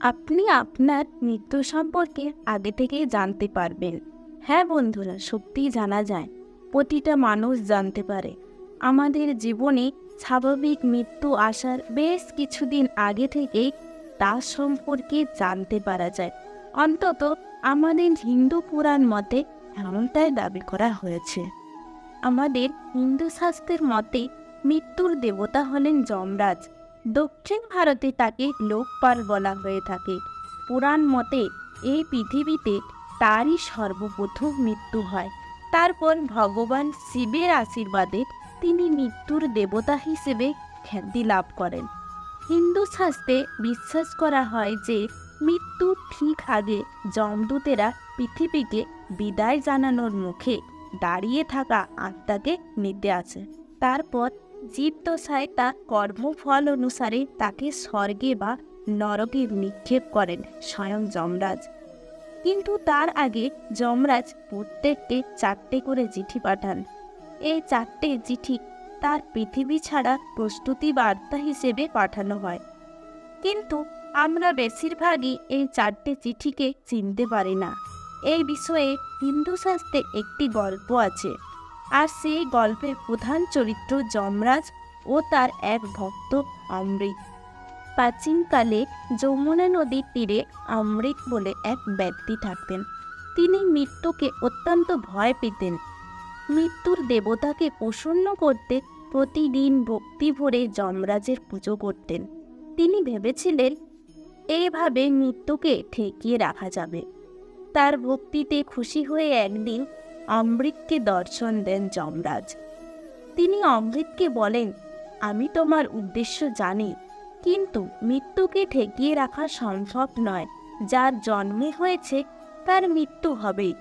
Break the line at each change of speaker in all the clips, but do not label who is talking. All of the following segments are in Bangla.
আপনি আপনার মৃত্যু সম্পর্কে আগে থেকেই জানতে পারবেন। হ্যাঁ বন্ধুরা, সত্যিই জানা যায়। প্রতিটা মানুষ জানতে পারে আমাদের জীবনে স্বাভাবিক মৃত্যু আসার বেশ কিছুদিন আগে থেকেই তার সম্পর্কে জানতে পারা যায়। অন্তত আমাদের হিন্দু পুরাণ মতে এমনটাই দাবি করা হয়েছে। আমাদের হিন্দু শাস্ত্রের মতে মৃত্যুর দেবতা হলেন যমরাজ। দক্ষিণ ভারতে তাকে লোকপাল বলা হয়ে থাকে। পুরাণ মতে এই পৃথিবীতে তারই সর্বপ্রথম মৃত্যু হয়। তারপর ভগবান শিবের আশীর্বাদে তিনি মৃত্যুর দেবতা হিসেবে খ্যাতি লাভ করেন। হিন্দু শাস্ত্রে বিশ্বাস করা হয় যে মৃত্যুর ঠিক আগে যমদূতেরা পৃথিবীকে বিদায় জানানোর মুখে দাঁড়িয়ে থাকা আত্মাকে নিতে আসে। তারপর জীবদশায় তার কর্মফল অনুসারে তাকে স্বর্গে বা নরকে নিক্ষেপ করেন স্বয়ং যমরাজ। কিন্তু তার আগে যমরাজ প্রত্যেককে 4টে করে চিঠি পাঠান। এই 4টে চিঠি তার পৃথিবী ছাড়া প্রস্তুতি বার্তা হিসেবে পাঠানো হয়। কিন্তু আমরা বেশিরভাগই এই 4টে চিঠিকে চিনতে পারি না। এই বিষয়ে হিন্দু শাস্ত্রে একটি গল্প আছে, আর সেই গল্পের প্রধান চরিত্র যমরাজ ও তার এক ভক্ত অমৃত। প্রাচীনকালে যমুনা নদীর তীরে অমৃত বলে এক ব্যক্তি থাকতেন। তিনি মৃত্যুকে অত্যন্ত ভয় পেতেন। মৃত্যুর দেবতাকে প্রসন্ন করতে প্রতিদিন ভক্তি ভরে যমরাজের পুজো করতেন। তিনি ভেবেছিলেন এইভাবে মৃত্যুকে ঠেকিয়ে রাখা যাবে। তার ভক্তিতে খুশি হয়ে একদিন অমৃতকে দর্শন দেন যমরাজ। তিনি অমৃতকে বলেন, আমি তোমার উদ্দেশ্য জানি, কিন্তু মৃত্যুকে ঠেকিয়ে রাখা সম্ভব নয়। যার জন্মে হয়েছে তার মৃত্যু হবেই,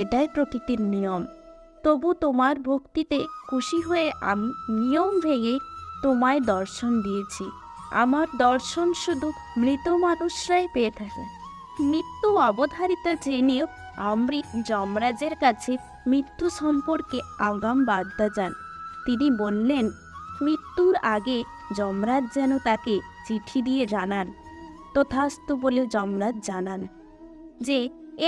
এটাই প্রকৃতির নিয়ম। তবু তোমার ভক্তিতে খুশি হয়ে আমি নিয়ম ভেঙে তোমায় দর্শন দিয়েছি। আমার দর্শন শুধু মৃত মানুষরাই পেয়ে থাকে। মৃত্যু অবধারিতা জেনেও অমৃত যমরাজের কাছে মৃত্যু সম্পর্কে আগাম বার্তা যান। তিনি বললেন, মৃত্যুর আগে যমরাজ যেন তাকে চিঠি দিয়ে জানান। তথাস্তু বলে যমরাজ জানান যে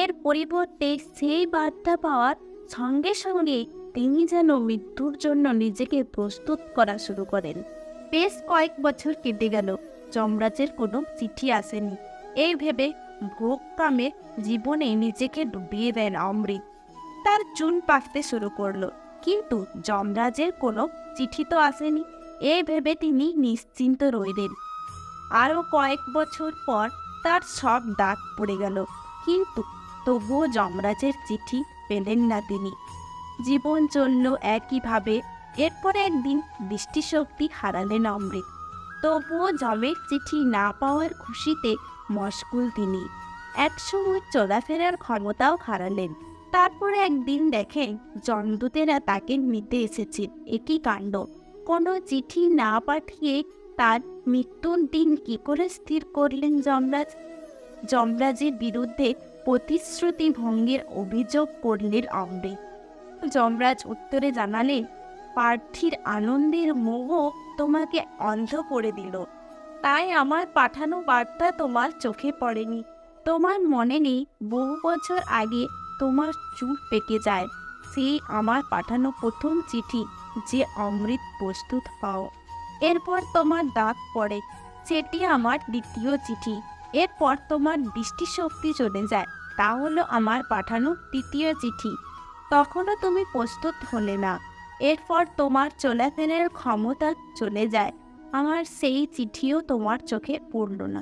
এর পরিবর্তে সেই বার্তা পাওয়ার সঙ্গে সঙ্গে তিনি যেন মৃত্যুর জন্য নিজেকে প্রস্তুত করা শুরু করেন। বেশ কয়েক বছর কেটে গেল, যমরাজের কোনো চিঠি আসেনি। এই ভেবে ভোগ কামে জীবনে নিজেকে ডুবিয়ে দেন অমৃত। তার চুন পাকতে শুরু করলো, কিন্তু যমরাজের কোনো চিঠি তো আসেনি। এই ভেবে তিনি নিশ্চিন্ত রইলেন। আরও কয়েক বছর পর তার সব দাগ পড়ে গেল, কিন্তু তবুও যমরাজের চিঠি পেলেন না তিনি। জীবন চলল একইভাবে। এরপরে একদিন দৃষ্টিশক্তি হারালেন অমৃত। তবুও যমের চিঠি না পাওয়ার খুশিতে মশগুল তিনি। একসময় চলাফেরার ক্ষমতাও হারালেন। তারপরে একদিন দেখেন যমদূতেরা তাকে নিতে এসেছে। একই কাণ্ড! কোনো চিঠি না পাঠিয়ে তার মৃত্যুর দিন কি করে স্থির করলেন যমরাজ? যমরাজের বিরুদ্ধে প্রতিশ্রুতি ভঙ্গের অভিযোগ করলেন অমৃত। যমরাজ উত্তরে জানালেন, পার্থির আনন্দের মোহ তোমাকে অন্ধ করে দিল, তাই আমার পাঠানো বার্তা তোমার চোখে পড়েনি। তোমার মনে নেই বহু বছর আগে তোমার চুল পেকে যায় সেই আমার পাঠানো প্রথম চিঠি, যে অমৃত প্রস্তুত পাও। এরপর তোমার দাগ পড়ে, সেটি আমার দ্বিতীয় চিঠি। এরপর তোমার দৃষ্টিশক্তি চলে যায়, তা হলো আমার পাঠানো তৃতীয় চিঠি। তখনও তুমি প্রস্তুত হলে না। এরপর তোমার চলাফেরার ক্ষমতা চলে যায়, আমার সেই চিঠিও তোমার চোখে পড়ল না।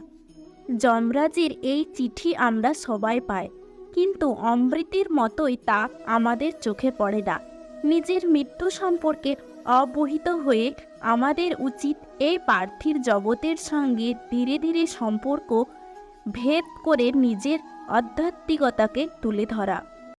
যমরাজের এই চিঠি আমরা সবাই পাই, কিন্তু অমৃতের মতোই তা আমাদের চোখে পড়ে না। নিজের মৃত্যু সম্পর্কে অবহিত হয়ে আমাদের উচিত এই পার্থিব জগতের সঙ্গে ধীরে ধীরে সম্পর্ক ভেদ করে নিজের আধ্যাত্মিকতাকে তুলে ধরা।